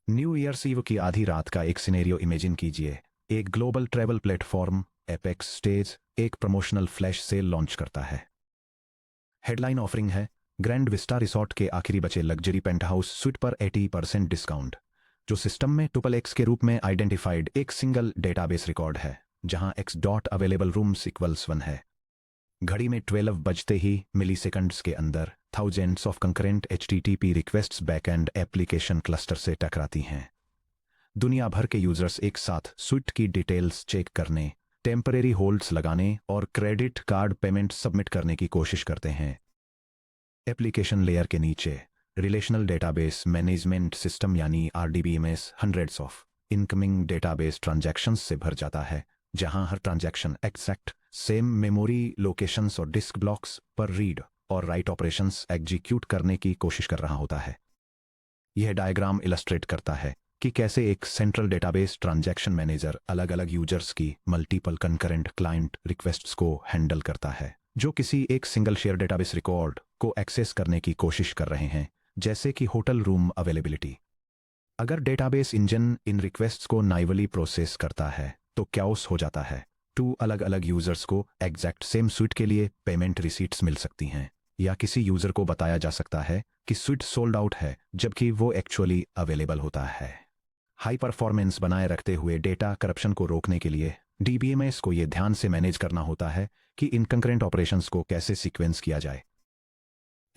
New years ewe की आधी रात का एक सिनेरियो इमेजिन कीजिए। एक global travel platform apex stage एक प्रमोशनल फ्लैश सेल लॉन्च करता है। हेडलाइन ऑफरिंग है ग्रैंड विस्टा रिसॉर्ट के आखिरी बचे लग्जरी पेंटहाउस स्वीट पर 80% डिस्काउंट, जो सिस्टम में ट्रिपल एक्स के रूप में आइडेंटिफाइड एक सिंगल डेटाबेस रिकॉर्ड है, जहां x dot available rooms equals 1 है। घड़ी में 12 बजते ही मिली सेकंड्स के अंदर thousands of concurrent HTTP requests backend application cluster से टकराती हैं। दुनिया भर के यूजर्स एक साथ स्विफ्ट की डिटेल्स चेक करने, टेम्परेरी होल्ड्स लगाने और क्रेडिट कार्ड पेमेंट सबमिट करने की कोशिश करते हैं। एप्लीकेशन लेयर के नीचे रिलेशनल डेटाबेस मैनेजमेंट सिस्टम यानी RDBMS hundreds of incoming database transactions से भर जाता है, जहां हर transaction exact same memory locations और डिस्क ब्लॉक्स पर रीड और राइट ऑपरेशंस एग्जीक्यूट करने की कोशिश कर रहा होता है। यह डायग्राम इलस्ट्रेट करता है कि कैसे एक सेंट्रल डेटाबेस ट्रांजैक्शन मैनेजर अलग अलग यूजर्स की मल्टीपल कंकरेंट क्लाइंट रिक्वेस्ट्स को हैंडल करता है, जो किसी एक सिंगल शेयर डेटाबेस रिकॉर्ड को एक्सेस करने की कोशिश कर रहे हैं, जैसे कि होटल रूम अवेलेबिलिटी। अगर डेटाबेस इंजन इन रिक्वेस्ट्स को नाइवली प्रोसेस करता है तो क्याओस हो जाता है। टू अलग अलग यूजर्स को एग्जैक्ट सेम स्वीट के लिए पेमेंट रिसीट्स मिल सकती हैं, या किसी यूजर को बताया जा सकता है कि स्वीट सोल्ड आउट है जबकि वो एक्चुअली अवेलेबल होता है। हाई परफॉर्मेंस बनाए रखते हुए डेटा करप्शन को रोकने के लिए DBMS को यह ध्यान से मैनेज करना होता है कि इनकंकरेंट ऑपरेशंस को कैसे सीक्वेंस किया जाए।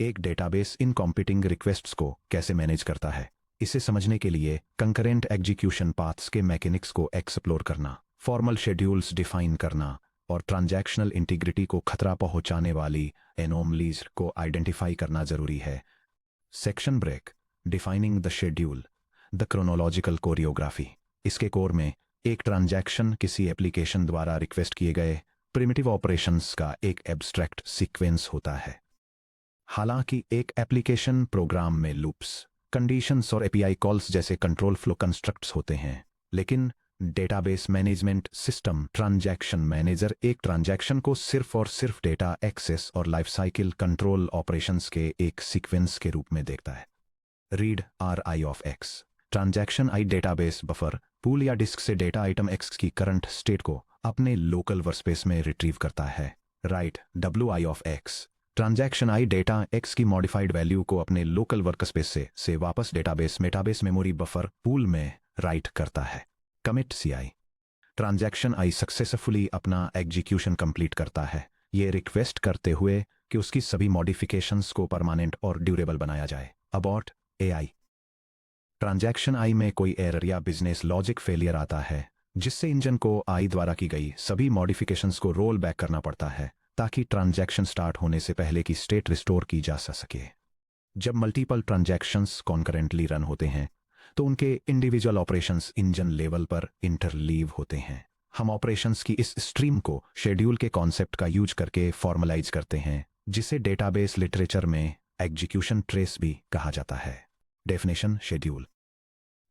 एक डेटाबेस इन कॉम्पिटिंग रिक्वेस्ट्स को कैसे मैनेज करता है, इसे समझने के लिए कंकरेंट एग्जीक्यूशन पाथ्स के मैकेनिक्स को एक्सप्लोर करना, फॉर्मल शेड्यूल्स डिफाइन करना और ट्रांजैक्शनल इंटीग्रिटी को खतरा पहुंचाने वाली एनोमलीज को आइडेंटिफाई करना जरूरी है। Section break defining the schedule the chronological choreography. इसके कोर में एक ट्रांजैक्शन किसी एप्लीकेशन द्वारा रिक्वेस्ट किए गए प्रिमिटिव ऑपरेशंस का एक एब्स्ट्रैक्ट सीक्वेंस होता है। हालांकि एक एप्लीकेशन प्रोग्राम में लूप्स, कंडीशंस और API कॉल्स जैसे कंट्रोल फ्लो कंस्ट्रक्ट्स होते हैं, लेकिन database management system transaction manager एक ट्रांजैक्शन को सिर्फ और सिर्फ डेटा एक्सेस और लाइफ साइकिल कंट्रोल ऑपरेशंस के एक सीक्वेंस के रूप में देखता है। Read RI of X transaction I database buffer pool या डिस्क से डेटा आइटम X की करंट स्टेट को अपने लोकल वर्कस्पेस में रिट्रीव करता है। Right WI of X transaction I data X की मॉडिफाइड वैल्यू को अपने लोकल वर्कस्पेस से वापस डेटाबेस मेटाबेस मेमोरी बफर पूल में राइट करता है। कमिट CI ट्रांजैक्शन आई सक्सेसफुली अपना एग्जीक्यूशन कंप्लीट करता है, ये रिक्वेस्ट करते हुए कि उसकी सभी मॉडिफिकेशंस को परमानेंट और ड्यूरेबल बनाया जाए। अबॉर्ट AI ट्रांजैक्शन आई में कोई एरर या बिजनेस लॉजिक फेलियर आता है, जिससे इंजन को आई द्वारा की गई सभी मॉडिफिकेशंस को रोल बैक करना पड़ता है ताकि ट्रांजैक्शन स्टार्ट होने से पहले की स्टेट रिस्टोर की जा सके। जब मल्टीपल ट्रांजैक्शंस कॉन्करेंटली रन होते हैं तो उनके इंडिविजुअल ऑपरेशंस इंजन लेवल पर इंटरलीव होते हैं। हम ऑपरेशंस की इस स्ट्रीम को शेड्यूल के कॉन्सेप्ट का यूज करके फॉर्मलाइज करते हैं, जिसे डेटाबेस लिटरेचर में एग्जीक्यूशन ट्रेस भी कहा जाता है। Definition schedule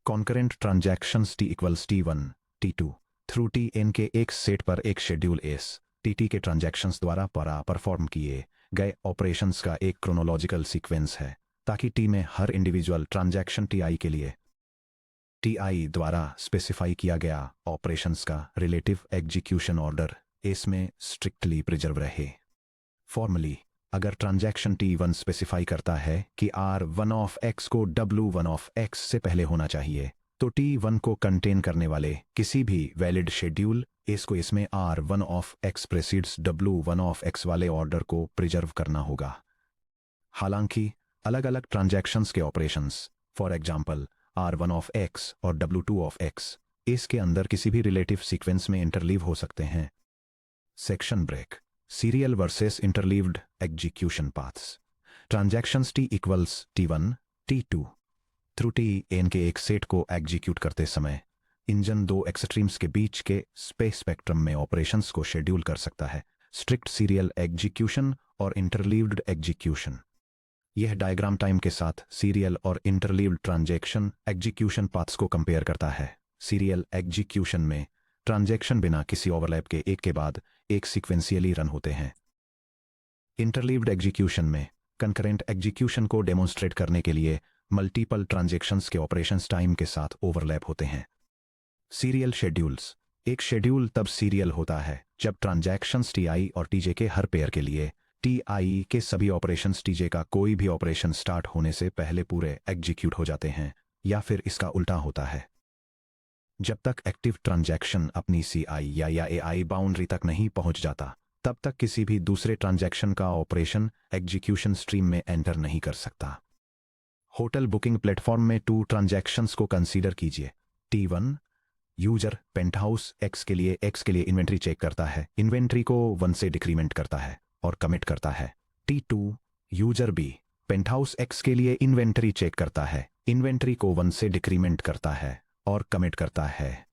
concurrent transactions T equals T1 T2 through Tn के एक सेट पर एक शेड्यूल S TT के ट्रांजैक्शंस द्वारा परफॉर्म किए गए ऑपरेशंस का एक क्रोनोलॉजिकल सीक्वेंस है, ताकि T में हर इंडिविजुअल ट्रांजैक्शन TI के लिए TI द्वारा स्पेसिफाई किया गया ऑपरेशंस का रिलेटिव एग्जीक्यूशन ऑर्डर S में स्ट्रिक्टली प्रिजर्व रहे। फॉर्मली अगर ट्रांजैक्शन T1 स्पेसिफाई करता है कि R1 ऑफ X को W1 ऑफ X से पहले होना चाहिए, तो T1 को कंटेन करने वाले किसी भी वैलिड शेड्यूल S को इसमें R1 of X प्रेसीड्स W1 of X वाले ऑर्डर को प्रिजर्व करना होगा। हालांकि अलग अलग ट्रांजैक्शंस के operations, for example R1 of X और W2 ऑफ X S के अंदर किसी भी रिलेटिव सीक्वेंस में इंटरलीव हो सकते हैं। Section break serial versus interleaved execution paths transactions T equals T1 T2 through Tn के एक सेट को एग्जीक्यूट करते समय इंजन दो एक्सट्रीम्स के बीच के स्पेस स्पेक्ट्रम में ऑपरेशंस को शेड्यूल कर सकता है, स्ट्रिक्ट सीरियल एग्जीक्यूशन और इंटरलीव्ड एग्जीक्यूशन। यह डायग्राम टाइम के साथ सीरियल और इंटरलीव्ड ट्रांजैक्शन एग्जीक्यूशन पाथ्स को कंपेयर करता है। सीरियल एग्जीक्यूशन में ट्रांजैक्शन बिना किसी ओवरलैप के एक के बाद एक सीक्वेंशियली रन होते हैं। इंटरलीव्ड एग्जीक्यूशन में कंकरेंट एग्जीक्यूशन को डेमोन्स्ट्रेट करने के लिए मल्टीपल ट्रांजैक्शंस के ऑपरेशंस टाइम के साथ ओवरलैप होते हैं। Serial schedules. एक शेड्यूल तब सीरियल होता है जब ट्रांजैक्शंस टीआई और टीजे के हर पेयर के लिए टीआई के सभी ऑपरेशंस टीजे का कोई भी ऑपरेशन स्टार्ट होने से पहले पूरे एग्जीक्यूट हो जाते हैं, या फिर इसका उल्टा होता है। जब तक एक्टिव ट्रांजैक्शन अपनी सीआई या एआई बाउंड्री तक नहीं पहुंच जाता, तब तक किसी भी दूसरे ट्रांजैक्शन का ऑपरेशन एग्जीक्यूशन स्ट्रीम में एंटर नहीं कर सकता। होटल बुकिंग प्लेटफॉर्म में 2 ट्रांजैक्शंस को कंसीडर कीजिए। T1 यूजर पेंटहाउस एक्स के लिए इन्वेंट्री चेक करता है, इन्वेंट्री को 1 से डिक्रीमेंट करता है और कमिट करता है। T2 user B penthouse x के लिए इन्वेंट्री चेक करता है, इन्वेंट्री को 1 से डिक्रीमेंट करता है और कमिट करता है।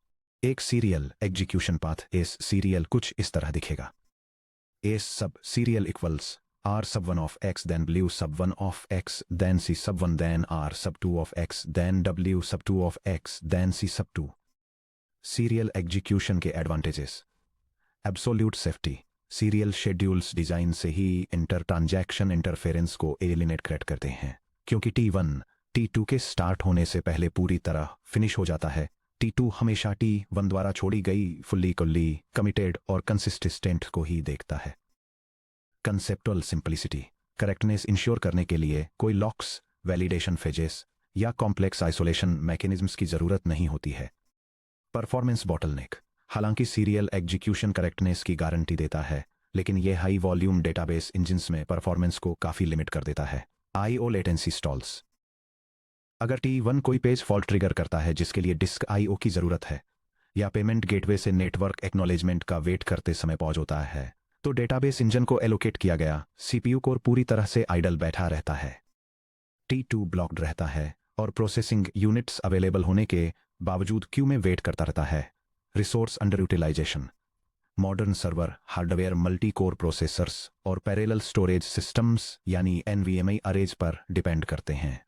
एक serial execution path S serial कुछ इस तरह दिखेगा। एस सब serial equals R sub 1 of x then W sub 1 of x then C sub 1 then R sub 2 of x then W sub 2 of x then C sub 2। Serial execution के advantages. Absolute safety. Serial schedules design से ही inter transaction interference को eliminate करते हैं, क्योंकि T1 T2 के start होने से पहले पूरी तरह फिनिश हो जाता है। T2 हमेशा T1 द्वारा छोड़ी गई फुल्ली कमिटेड और कंसिस्टेंट को ही देखता है। कंसेप्टुअल सिंपलिसिटी। करेक्टनेस इंश्योर करने के लिए कोई लॉक्स, वैलिडेशन फेजेस या कॉम्प्लेक्स आइसोलेशन मैकेनिज्म्स की जरूरत नहीं होती है। Performance bottleneck. हालांकि सीरियल एग्जीक्यूशन करेक्टनेस की गारंटी देता है, लेकिन यह हाई वॉल्यूम डेटाबेस इंजिन्स में परफॉर्मेंस को काफी लिमिट कर देता है। IO latency stalls. अगर T1 कोई पेज फॉल्ट ट्रिगर करता है जिसके लिए डिस्क आईओ की जरूरत है, या पेमेंट गेटवे से नेटवर्क एक्नॉलेजमेंट का वेट करते समय पॉज होता है, तो डेटाबेस इंजन को एलोकेट किया गया सीपीयू कोर पूरी तरह से आइडल बैठा रहता है। T2 ब्लॉक्ड रहता है और प्रोसेसिंग यूनिट्स अवेलेबल होने के बावजूद क्यू में वेट करता रहता है। Resource under utilization. Modern server hardware multi core processors और पैरेलल स्टोरेज सिस्टम्स यानी एनवीएमई अरेज पर डिपेंड करते हैं।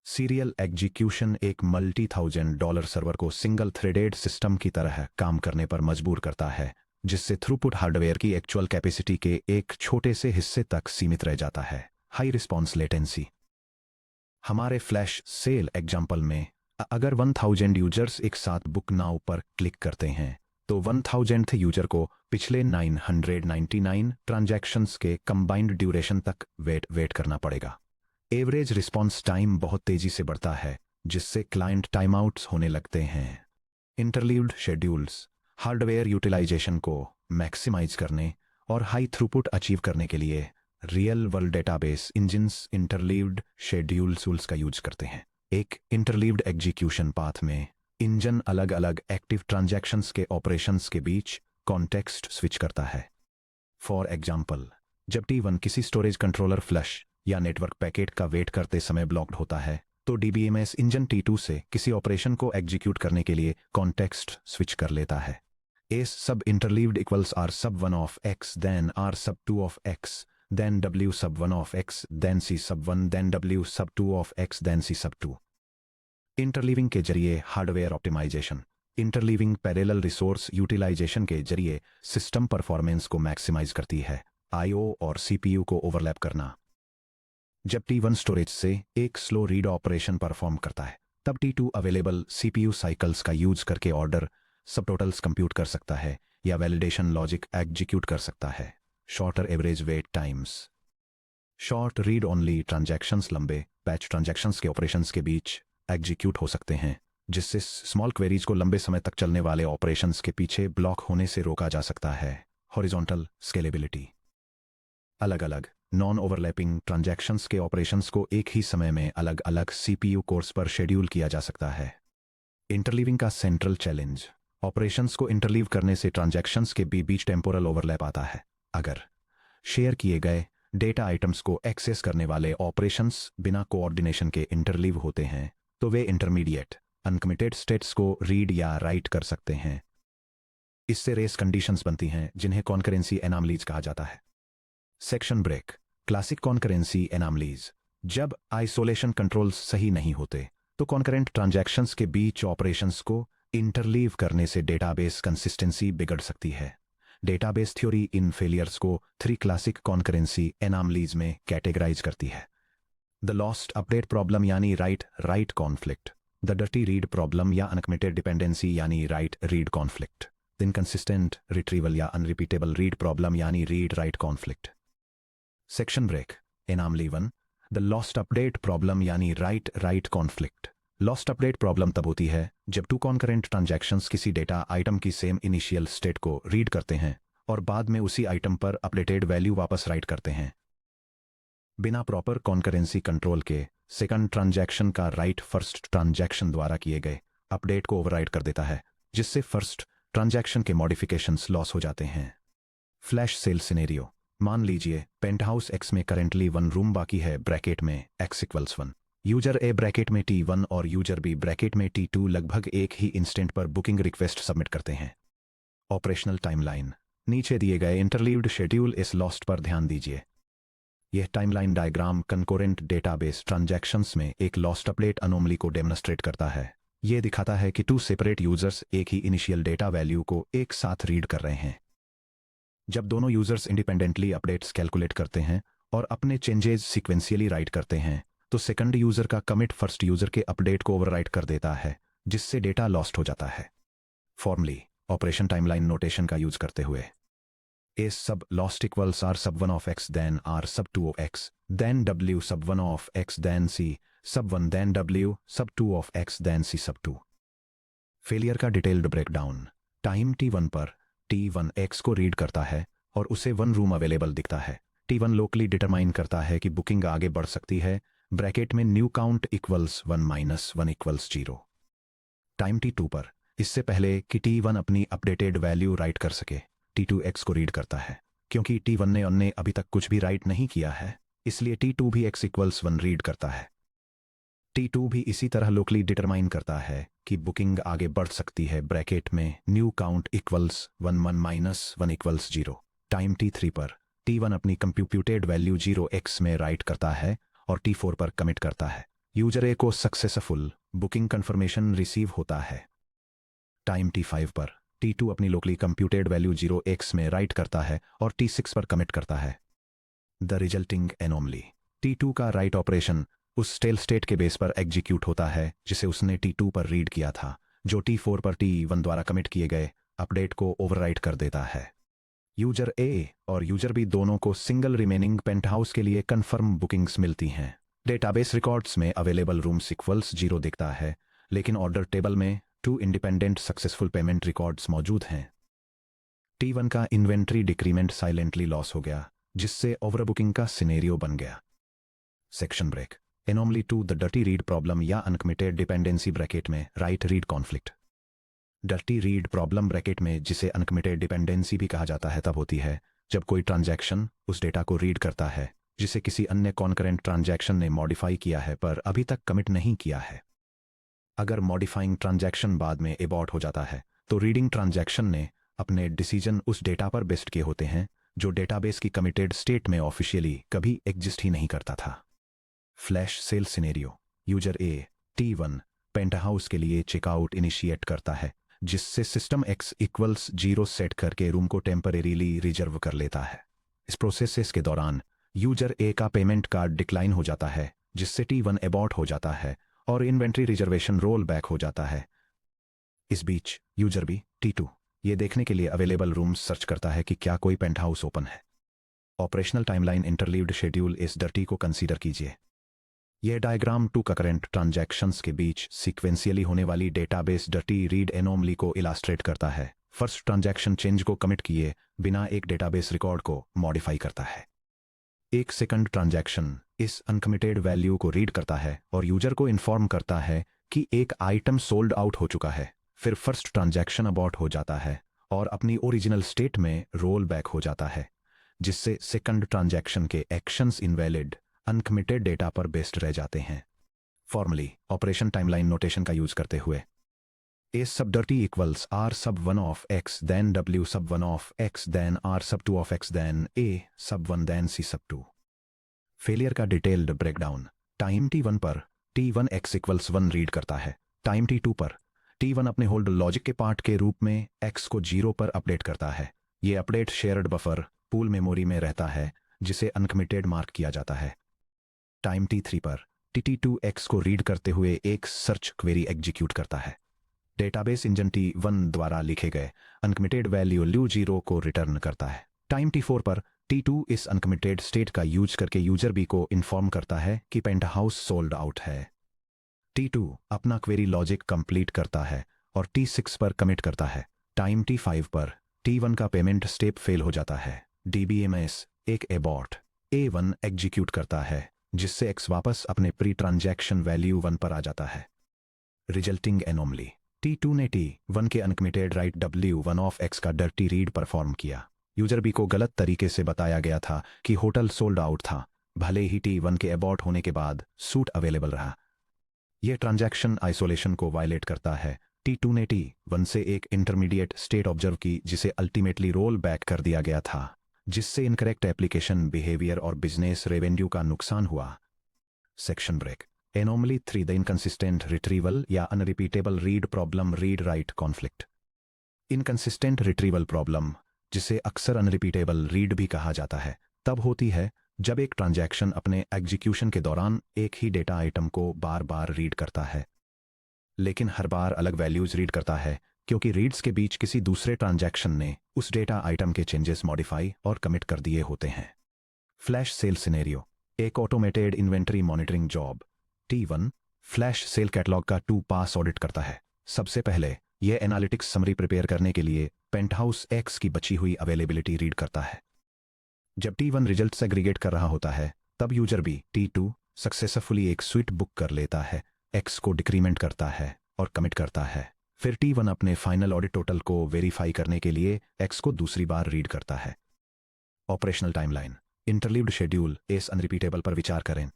सीरियल एग्जीक्यूशन एक $10,000 सर्वर को सिंगल थ्रेडेड सिस्टम की तरह काम करने पर मजबूर करता है, जिससे थ्रूपुट हार्डवेयर की एक्चुअल कैपेसिटी के एक छोटे से हिस्से तक सीमित रह जाता है। High response latency. हमारे फ्लैश सेल एग्जाम्पल में अगर 1000 यूजर्स एक साथ बुक नाउ पर क्लिक करते हैं, तो 1000th यूजर को पिछले 999 ट्रांजैक्शंस के कंबाइंड ड्यूरेशन तक वेट करना पड़ेगा। एवरेज रिस्पॉन्स टाइम बहुत तेजी से बढ़ता है, जिससे क्लाइंट टाइमआउट्स होने लगते हैं। Interleaved schedules. हार्डवेयर यूटिलाइजेशन को मैक्सिमाइज करने और हाई थ्रूपुट अचीव करने के लिए real world database engines interleaved schedules का यूज करते हैं। एक इंटरलीव्ड एग्जीक्यूशन पाथ में इंजन अलग अलग एक्टिव ट्रांजैक्शंस के ऑपरेशंस के बीच कॉन्टेक्स्ट स्विच करता है। फॉर एग्जाम्पल, जब T1 किसी स्टोरेज कंट्रोलर फ्लश या नेटवर्क पैकेट का वेट करते समय ब्लॉक्ड होता है, तो DBMS इंजन T2 से किसी ऑपरेशन को एग्जीक्यूट करने के लिए कॉन्टेक्स्ट स्विच कर लेता है। एस सब interleaved equals R sub 1 of x then R sub 2 of x then W sub 1 of x then C sub 1 then W sub 2 of x then C sub 2। Interleaving के जरिए hardware optimization. Interleaving parallel resource utilization के जरिए system performance को maximise करती है। IO और CPU को overlap करना। जब T1 स्टोरेज से एक स्लो रीड ऑपरेशन परफॉर्म करता है, तब T2 अवेलेबल CPU साइकिल्स का यूज करके ऑर्डर सबटोटल्स कंप्यूट कर सकता है या वैलिडेशन लॉजिक एग्जीक्यूट कर सकता है। Shorter average weight times. Short read only transactions लंबे बैच ट्रांजैक्शंस के ऑपरेशंस के बीच एग्जीक्यूट हो सकते हैं, जिससे स्मॉल क्वेरीज को लंबे समय तक चलने वाले ऑपरेशंस के पीछे ब्लॉक होने से रोका जा सकता है। Horizontal scalability. अलग अलग नॉन ओवरलैपिंग ट्रांजैक्शंस के ऑपरेशंस को एक ही समय में अलग अलग CPU कोर्स पर शेड्यूल किया जा सकता है। इंटरलीविंग का सेंट्रल चैलेंज। ऑपरेशंस को इंटरलीव करने से ट्रांजैक्शंस के बीच टेम्पोरल ओवरलैप आता है। अगर शेयर किए गए डेटा आइटम्स को एक्सेस करने वाले ऑपरेशंस बिना कोऑर्डिनेशन के इंटरलीव होते हैं, तो वे इंटरमीडिएट अनकमिटेड स्टेट्स को रीड या राइट कर सकते हैं। इससे रेस कंडीशंस बनती हैं, जिन्हें कॉन्करेंसी एनामलीज कहा जाता है। Section break. Classic concurrency anomalies. जब आइसोलेशन कंट्रोल्स सही नहीं होते, तो कॉन्करेंट ट्रांजैक्शंस के बीच ऑपरेशंस को इंटरलीव करने से डेटाबेस कंसिस्टेंसी बिगड़ सकती है। डेटाबेस थ्योरी इन फेलियर्स को 3 क्लासिक कॉन्करेंसी एनामलीज में कैटेगराइज करती है। द लॉस्ट अपडेट प्रॉब्लम यानी write write conflict, the dirty read problem या अनकमिटेड डिपेंडेंसी यानी write read conflict, inconsistent retrieval या अनरिपीटेबल रीड प्रॉब्लम यानी read write conflict. Section break. Anomaly 1, the lost update problem यानी write write conflict. Lost update problem तब होती है जब two concurrent transactions किसी डेटा आइटम की सेम इनिशियल स्टेट को रीड करते हैं और बाद में उसी आइटम पर अपडेटेड वैल्यू वापस राइट करते हैं। बिना प्रॉपर कॉन्करेंसी कंट्रोल के सेकंड ट्रांजैक्शन का राइट फर्स्ट ट्रांजैक्शन द्वारा किए गए अपडेट को ओवरराइट कर देता है, जिससे फर्स्ट ट्रांजैक्शन के मॉडिफिकेशंस लॉस हो जाते हैं। Flash sale scenario. मान लीजिए पेंटहाउस एक्स में करेंटली 1 रूम बाकी है, ब्रैकेट में x = 1। यूजर ए ब्रैकेट में T1 और यूजर बी ब्रैकेट में T2 लगभग एक ही इंस्टेंट पर बुकिंग रिक्वेस्ट सबमिट करते हैं। Operational timeline. नीचे दिए गए इंटरलीव्ड शेड्यूल इस लॉस्ट पर ध्यान दीजिए। यह टाइमलाइन डायग्राम कंकोरेंट डेटाबेस ट्रांजैक्शंस में एक लॉस्ट अपडेट अनोमली को डेमोन्स्ट्रेट करता है। यह दिखाता है कि 2 सेपरेट यूजर्स एक ही इनिशियल डेटा वैल्यू को एक साथ रीड कर रहे हैं। जब दोनों यूजर्स इंडिपेंडेंटली अपडेट्स कैलकुलेट करते हैं और अपने चेंजेस सीक्वेंशियली राइट करते हैं, तो सेकंड यूजर का कमिट फर्स्ट यूजर के अपडेट को ओवरराइट कर देता है, जिससे डेटा लॉस्ट हो जाता है। फॉर्मली ऑपरेशन टाइमलाइन नोटेशन का यूज करते हुए A sub lost equals R sub 1 of x then R sub 2 of x then W sub 1 of x then C sub 1 then W sub 2 of x then C sub 2। Failure का detailed breakdown. Time T1 पर T1 x को read करता है और उसे 1 room available दिखता है। T1 locally determine करता है कि बुकिंग आगे बढ़ सकती है, ब्रैकेट में new count equals 1 - 1 = 0। Time T2 पर इससे पहले कि T1 अपनी अपडेटेड वैल्यू राइट कर सके, T2 x को रीड करता है। क्योंकि T1 ने अभी तक कुछ भी राइट नहीं किया है, इसलिए T2 भी x = 1 रीड करता है। T2 भी इसी तरह लोकली डिटरमाइन करता है कि बुकिंग आगे बढ़ सकती है, ब्रैकेट में new count equals 1 - 1 = 0। Time T3 पर T1 अपनी कंप्यूटेड वैल्यू 0x में राइट करता है और T4 पर कमिट करता है। यूजर ए को सक्सेसफुल बुकिंग कंफर्मेशन रिसीव होता है। टाइम T5 पर T2 अपनी लोकली कंप्यूटेड वैल्यू 0x में राइट करता है और T6 पर कमिट करता है। The resulting anomaly. T2 का राइट ऑपरेशन उस स्टेल स्टेट के बेस पर एग्जीक्यूट होता है जिसे उसने T2 पर रीड किया था, जो T4 पर T1 द्वारा कमिट किए गए अपडेट को ओवरराइट कर देता है। यूजर ए और यूजर बी दोनों को सिंगल रिमेनिंग पेंटहाउस के लिए कंफर्म बुकिंग्स मिलती हैं। डेटाबेस रिकॉर्ड्स में अवेलेबल रूम्स इक्वल्स 0 दिखता है, लेकिन ऑर्डर टेबल में 2 इंडिपेंडेंट सक्सेसफुल पेमेंट रिकॉर्ड्स मौजूद हैं। T1 का इन्वेंट्री डिक्रीमेंट साइलेंटली लॉस हो गया, जिससे ओवरबुकिंग का सिनेरियो बन गया। Section break. Anomaly 2, the dirty read problem या अनकमिटेड डिपेंडेंसी ब्रैकेट में write read conflict. Dirty read problem bracket में, जिसे अनकमिटेड डिपेंडेंसी भी कहा जाता है, तब होती है जब कोई ट्रांजैक्शन उस डेटा को रीड करता है जिसे किसी अन्य कॉन्करेंट ट्रांजैक्शन ने मॉडिफाई किया है पर अभी तक कमिट नहीं किया है। अगर मॉडिफाइंग ट्रांजैक्शन बाद में एबॉर्ट हो जाता है, तो रीडिंग ट्रांजैक्शन ने अपने डिसीजन उस डेटा पर बेस्ड किए होते हैं जो डेटाबेस की कमिटेड स्टेट में ऑफिशियली कभी एग्जिस्ट ही नहीं करता था। Flash sale scenario. यूजर ए T1 पेंटहाउस के लिए चेकआउट इनिशिएट करता है, जिससे सिस्टम x = 0 सेट करके रूम को टेम्परेरीली रिजर्व कर लेता है। इस प्रोसेस के दौरान यूजर ए का पेमेंट कार्ड डिक्लाइन हो जाता है, जिससे T1 एबॉर्ट हो जाता है और इन्वेंट्री रिजर्वेशन रोल बैक हो जाता है। इस बीच यूजर बी T2 ये देखने के लिए अवेलेबल रूम्स सर्च करता है कि क्या कोई पेंटहाउस ओपन है। ऑपरेशनल टाइमलाइन इंटरलीव्ड शेड्यूल इस डर्टी को कंसीडर कीजिए। यह डायग्राम 2 कंकरेंट ट्रांजैक्शंस के बीच सीक्वेंशियली होने वाली डेटाबेस डर्टी रीड एनोमली को इलास्ट्रेट करता है। फर्स्ट ट्रांजैक्शन चेंज को कमिट किए बिना एक डेटाबेस रिकॉर्ड को मॉडिफाई करता है। एक सेकंड ट्रांजैक्शन इस अनकमिटेड वैल्यू को रीड करता है और यूजर को इन्फॉर्म करता है कि एक आइटम सोल्ड आउट हो चुका है। फिर फर्स्ट ट्रांजैक्शन अबॉर्ट हो जाता है और अपनी ओरिजिनल स्टेट में रोल बैक हो जाता है, जिससे सेकंड ट्रांजैक्शन के एक्शंस इनवैलिड अनकमिटेड डेटा पर बेस्ड रह जाते हैं। फॉर्मली ऑपरेशन टाइमलाइन नोटेशन का यूज करते हुए A sub dirty equals R sub 1 of x then W sub 1 of x then R sub 2 of x then A sub 1 then C sub 2। Failure का detailed breakdown. Time T1 पर T1 x = 1 read करता है। Time T2 पर T1 अपने hold logic के part के रूप में x को 0 पर अपडेट करता है। ये update shared buffer pool memory में रहता है, जिसे अनकमिटेड मार्क किया जाता है। टाइम T3 पर T2X को रीड करते हुए एक सर्च क्वेरी एग्जीक्यूट करता है। डेटाबेस इंजन T1 द्वारा लिखे गए अनकमिटेड वैल्यू Lu0 को रिटर्न करता है। टाइम T4 पर T2 इस अनकमिटेड स्टेट का यूज करके यूजर बी को इन्फॉर्म करता है कि पेंटहाउस सोल्ड आउट है। T2 अपना क्वेरी लॉजिक कंप्लीट करता है और T6 पर कमिट करता है। टाइम T5 पर T1 का पेमेंट स्टेप फेल हो जाता है। DBMS एक एबॉर्ट A1 एग्जीक्यूट करता है, जिससे X वापस अपने प्री ट्रांजैक्शन वैल्यू 1 पर आ जाता है। रिजल्टिंग एनोमली T2 ने T1 के uncommitted right W1 of X का डर्टी रीड परफॉर्म किया। यूजर बी को गलत तरीके से बताया गया था कि होटल सोल्ड आउट था, भले ही T1 के अबॉर्ट होने के बाद सूट अवेलेबल रहा। यह ट्रांजैक्शन आइसोलेशन को वायलेट करता है। T2 ने T1 से एक इंटरमीडिएट स्टेट ऑब्जर्व की, जिसे अल्टीमेटली रोल बैक कर दिया गया था, जिससे इनकरेक्ट एप्लीकेशन बिहेवियर और बिजनेस रेवेन्यू का नुकसान हुआ। Section break anomaly 3 the inconsistent retrieval या unrepeatable read problem read write conflict. Inconsistent retrieval problem, जिसे अक्सर अनरिपीटेबल रीड भी कहा जाता है, तब होती है जब एक ट्रांजैक्शन अपने एग्जीक्यूशन के दौरान एक ही डेटा आइटम को बार बार रीड करता है, लेकिन हर बार अलग वैल्यूज रीड करता है, क्योंकि रीड्स के बीच किसी दूसरे ट्रांजैक्शन ने उस डेटा आइटम के चेंजेस मॉडिफाई और कमिट कर दिए होते हैं। फ्लैश सेल सिनेरियो एक automated inventory monitoring job. T1 flash sale catalogue का 2 पास ऑडिट करता है। सबसे पहले यह एनालिटिक्स समरी प्रिपेयर करने के लिए पेंटहाउस X की बची हुई अवेलेबिलिटी रीड करता है। जब T1 रिजल्ट्स एग्रीगेट कर रहा होता है, तब यूजर भी T2 सक्सेसफुली एक स्वीट बुक कर लेता है, X को डिक्रीमेंट करता है और कमिट करता है। फिर T1 अपने फाइनल ऑडिट टोटल को वेरीफाई करने के लिए X को दूसरी बार रीड करता है। ऑपरेशनल टाइमलाइन इंटरलीव्ड शेड्यूल इस अनरिपीटेबल पर विचार करें।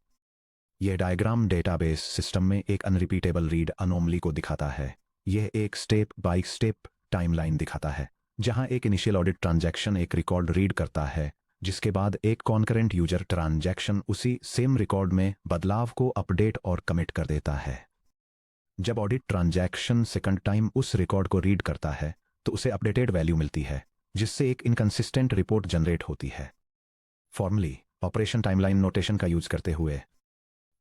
यह डायग्राम डेटाबेस सिस्टम में एक अनरिपीटेबल रीड अनोमली को दिखाता है। यह एक स्टेप बाय स्टेप टाइमलाइन दिखाता है, जहां एक इनिशियल ऑडिट ट्रांजैक्शन एक रिकॉर्ड रीड करता है, जिसके बाद एक कॉन्करेंट यूजर ट्रांजैक्शन उसी सेम रिकॉर्ड में बदलाव को अपडेट और कमिट कर देता है। जब ऑडिट ट्रांजैक्शन सेकंड टाइम उस रिकॉर्ड को रीड करता है, तो उसे अपडेटेड वैल्यू मिलती है, जिससे एक इनकंसिस्टेंट रिपोर्ट जनरेट होती है। फॉर्मली ऑपरेशन टाइमलाइन नोटेशन का यूज करते हुए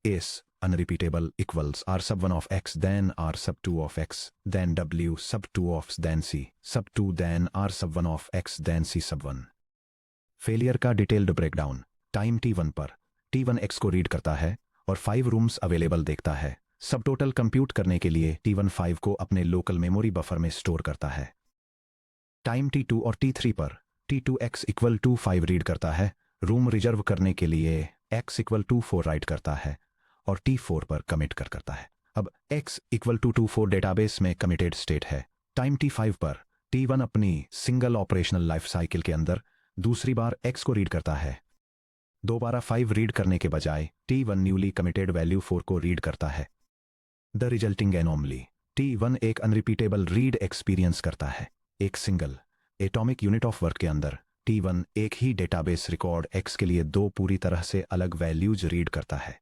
is unrepeatable equals r sub 1 of x then r sub 2 of x then w sub 2 of then c sub 2 then r sub 1 of x then c sub 1। Failure का detailed breakdown time T1 पर T1 X को read करता है और 5 rooms available देखता है। सब total compute करने के लिए T1 5 को अपने लोकल मेमोरी बफर में स्टोर करता है। टाइम T2 और T3 पर T2 X equal to 5 read करता है, रूम रिजर्व करने के लिए X इक्वल टू 4 राइट करता है और T4 पर कमिट करता है। अब X इक्वल टू 4 डेटाबेस में कमिटेड स्टेट है। टाइम T5 पर T1 अपनी सिंगल ऑपरेशनल लाइफ साइकिल के अंदर दूसरी बार X को रीड करता है। दोबारा 5 रीड करने के बजाय T1 न्यूली कमिटेड वैल्यू 4 को रीड करता है। द रिजल्टिंग एनोमली T1 एक अनरिपीटेबल रीड एक्सपीरियंस करता है। एक single atomic unit of work के अंदर T1 एक ही डेटाबेस रिकॉर्ड X के लिए 2 पूरी तरह से अलग वैल्यूज रीड करता है।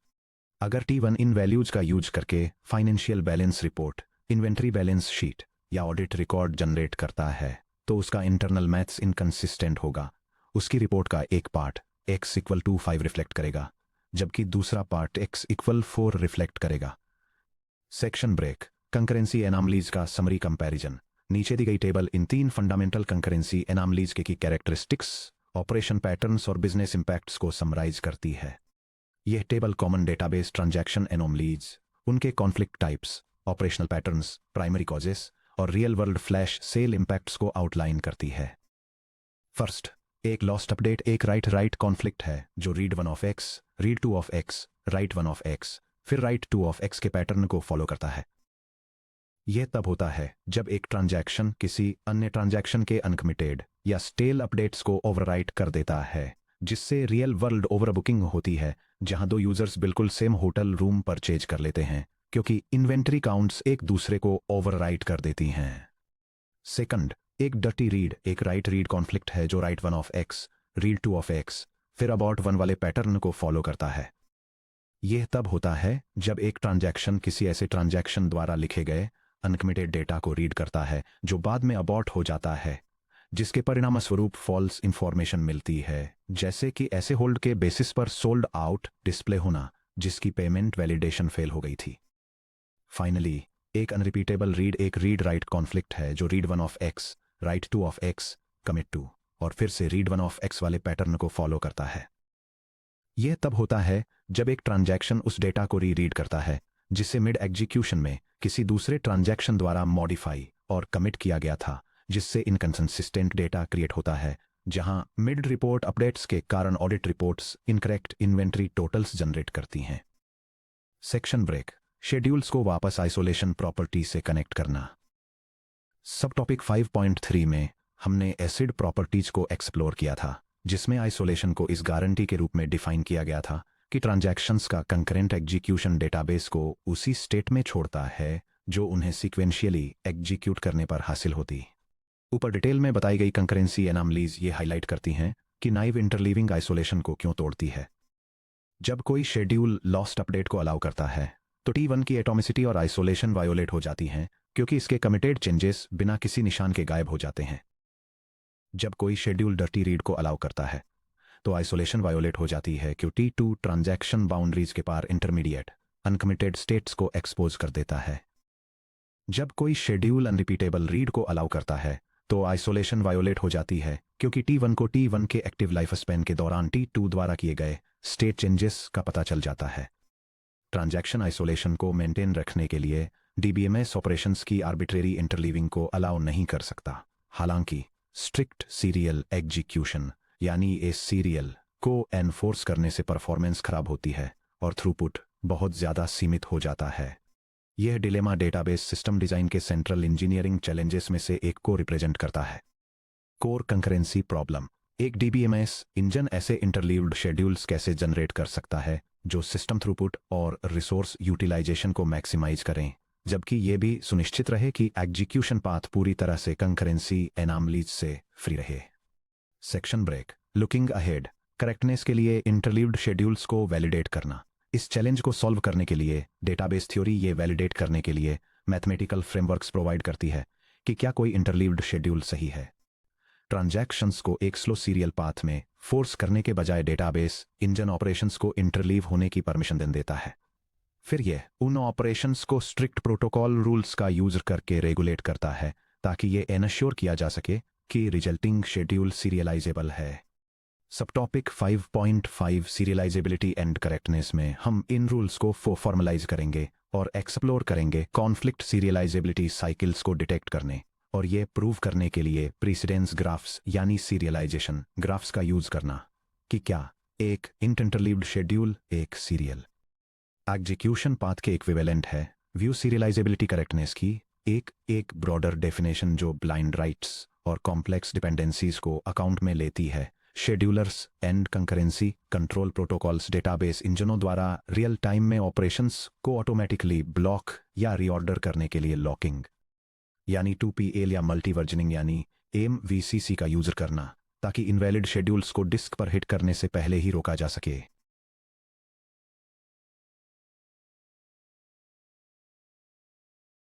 अगर T1 इन वैल्यूज का यूज करके financial balance report, inventory balance sheet या ऑडिट रिकॉर्ड जनरेट करता है, तो उसका इंटरनल मैथ्स इनकंसिस्टेंट होगा। उसकी रिपोर्ट का एक part X equal to 5 reflect करेगा, जबकि दूसरा पार्ट X इक्वल 4 रिफ्लेक्ट करेगा। सेक्शन ब्रेक कंकरेंसी एनामलीज का समरी कंपैरिजन। नीचे दी गई टेबल इन 3 फंडामेंटल कंकरेंसी एनामलीज की कैरेक्टरिस्टिक्स, ऑपरेशन पैटर्न्स और बिजनेस इंपैक्ट्स को समराइज करती है। यह table common database transaction anomalies, उनके conflict types, operational patterns, primary causes और real world flash sale impacts को आउटलाइन करती है। फर्स्ट, एक लॉस्ट अपडेट एक राइट कॉन्फ्लिक्ट है जो read 1 of x, read 2 of x, right 1 of x, फिर राइट 2 ऑफ x के पैटर्न को फॉलो करता है। यह तब होता है जब एक ट्रांजैक्शन किसी अन्य ट्रांजैक्शन के अनकमिटेड या स्टेल अपडेट्स को ओवरराइट कर देता है, जिससे रियल वर्ल्ड ओवरबुकिंग होती है, जहां 2 यूजर्स बिल्कुल सेम होटल रूम परचेज कर लेते हैं, क्योंकि इन्वेंटरी काउंट्स एक दूसरे को ओवरराइट कर देती हैं। सेकंड, एक डर्टी रीड एक राइट रीड कॉन्फ्लिक्ट है जो right 1 of x, read 2 of x, फिर अबाउट 1 वाले पैटर्न को फॉलो करता है। यह तब होता है जब एक ट्रांजैक्शन किसी ऐसे ट्रांजैक्शन द्वारा लिखे गए अनकमिटेड डेटा को रीड करता है जो बाद में अबॉर्ट हो जाता है, जिसके परिणामस्वरूप फॉल्स इंफॉर्मेशन मिलती है, जैसे कि ऐसे होल्ड के बेसिस पर सोल्ड आउट डिस्प्ले होना, जिसकी पेमेंट वैलिडेशन फेल हो गई थी। फाइनली एक अनरिपीटेबल रीड एक रीड राइट कॉन्फ्लिक्ट है जो read 1 of X write 2 of X commit two और फिर से रीड 1 ऑफ एक्स वाले पैटर्न को फॉलो करता है। यह तब होता है जब एक ट्रांजैक्शन उस डेटा को रीड करता है जिसे मिड एग्जीक्यूशन में किसी दूसरे ट्रांजैक्शन द्वारा मॉडिफाई और कमिट किया गया था, जिससे इनकंसिस्टेंट डेटा क्रिएट होता है, जहां मिड रिपोर्ट अपडेट्स के कारण audit reports incorrect inventory totals generate करती हैं। सेक्शन ब्रेक शेड्यूल्स को वापस आइसोलेशन प्रॉपर्टी से कनेक्ट करना। सब टॉपिक 5.3 में हमने एसिड प्रॉपर्टीज को एक्सप्लोर किया था, जिसमें आइसोलेशन को इस गारंटी के रूप में डिफाइन किया गया था कि ट्रांजैक्शंस का कंकरेंट एग्जीक्यूशन डेटाबेस को उसी स्टेट में छोड़ता है जो उन्हें सीक्वेंशियली एग्जीक्यूट करने पर हासिल होती। ऊपर डिटेल में बताई गई कंकरेंसी एनामलीज ये हाईलाइट करती हैं कि नाइव इंटरलीविंग आइसोलेशन को क्यों तोड़ती है। जब कोई शेड्यूल लॉस्ट अपडेट को अलाउ करता है तो T1 की एटॉमिसिटी और आइसोलेशन वायोलेट हो जाती हैं, क्योंकि इसके कमिटेड चेंजेस बिना किसी निशान के गायब हो जाते हैं। जब कोई शेड्यूल डर्टी रीड को अलाउ करता है तो आइसोलेशन वायोलेट हो जाती है, क्योंकि T2 ट्रांजैक्शन बाउंड्रीज के पार इंटरमीडिएट अनकमिटेड स्टेट्स को एक्सपोज कर देता है। जब कोई शेड्यूल अनरिपीटेबल रीड को अलाउ करता है तो आइसोलेशन वायोलेट हो जाती है, क्योंकि T1 को T1 के एक्टिव लाइफ स्पैन के दौरान T2 द्वारा किए गए स्टेट चेंजेस का पता चल जाता है। ट्रांजैक्शन आइसोलेशन को मेंटेन रखने के लिए DBMS ऑपरेशंस की आर्बिट्रेरी इंटरलीविंग को अलाउ नहीं कर सकता। हालांकि स्ट्रिक्ट सीरियल एग्जीक्यूशन यानी ए सीरियल को एनफोर्स करने से परफॉर्मेंस खराब होती है और थ्रूपुट बहुत ज़्यादा सीमित हो जाता है। यह डिलेमा डेटाबेस सिस्टम डिज़ाइन के सेंट्रल इंजीनियरिंग चैलेंजेस में से एक को रिप्रेजेंट करता है। Core concurrency problem. एक DBMS इंजन ऐसे इंटरलीव्ड शेड्यूल्स कैसे जनरेट कर सकता है जो सिस्टम थ्रूपुट और रिसोर्स यूटिलाइजेशन को मैक्सिमाइज करें, जबकि यह भी सुनिश्चित रहे कि एग्जीक्यूशन पाथ पूरी तरह से कंकरेंसी एनामलीज से फ्री रहे। Section break looking ahead correctness के लिए इंटरलीव्ड शेड्यूल्स को वैलिडेट करना। इस चैलेंज को सॉल्व करने के लिए डेटाबेस थ्योरी ये वैलिडेट करने के लिए मैथमेटिकल फ्रेमवर्क्स प्रोवाइड करती है कि क्या कोई इंटरलीव्ड शेड्यूल सही है। ट्रांजैक्शंस को एक स्लो सीरियल पाथ में फोर्स करने के बजाय डेटाबेस इंजन ऑपरेशंस को इंटरलीव होने की परमिशन दे देता है। फिर यह उन ऑपरेशंस को स्ट्रिक्ट प्रोटोकॉल रूल्स का यूज करके रेगुलेट करता है ताकि ये एनश्योर किया जा सके कि रिजल्टिंग शेड्यूल सीरियलाइजेबल है। सब टॉपिक 5.5 सीरियलाइजेबिलिटी एंड करेक्टनेस में हम इन रूल्स को फॉर्मलाइज करेंगे और एक्सप्लोर करेंगे कॉन्फ्लिक्ट सीरियलाइजेबिलिटी साइकिल्स को डिटेक्ट करने और ये प्रूव करने के लिए प्रीसिडेंस ग्राफ्स यानी सीरियलाइजेशन ग्राफ्स का यूज करना कि क्या एक इंटरलीव्ड शेड्यूल एक सीरियल एग्जीक्यूशन पाथ के इक्विवेलेंट है। व्यू सीरियलाइजेबिलिटी करेक्टनेस की एक ब्रॉडर डेफिनेशन जो ब्लाइंड राइट्स और कॉम्प्लेक्स डिपेंडेंसीज को अकाउंट में लेती है। Schedulers and concurrency control protocols database इंजनों द्वारा रियल टाइम में ऑपरेशंस को ऑटोमेटिकली ब्लॉक या रीऑर्डर करने के लिए लॉकिंग यानी 2PL या मल्टीवर्जनिंग यानी MVCC का यूज करना ताकि इनवैलिड शेड्यूल्स को डिस्क पर हिट करने से पहले ही रोका जा सके।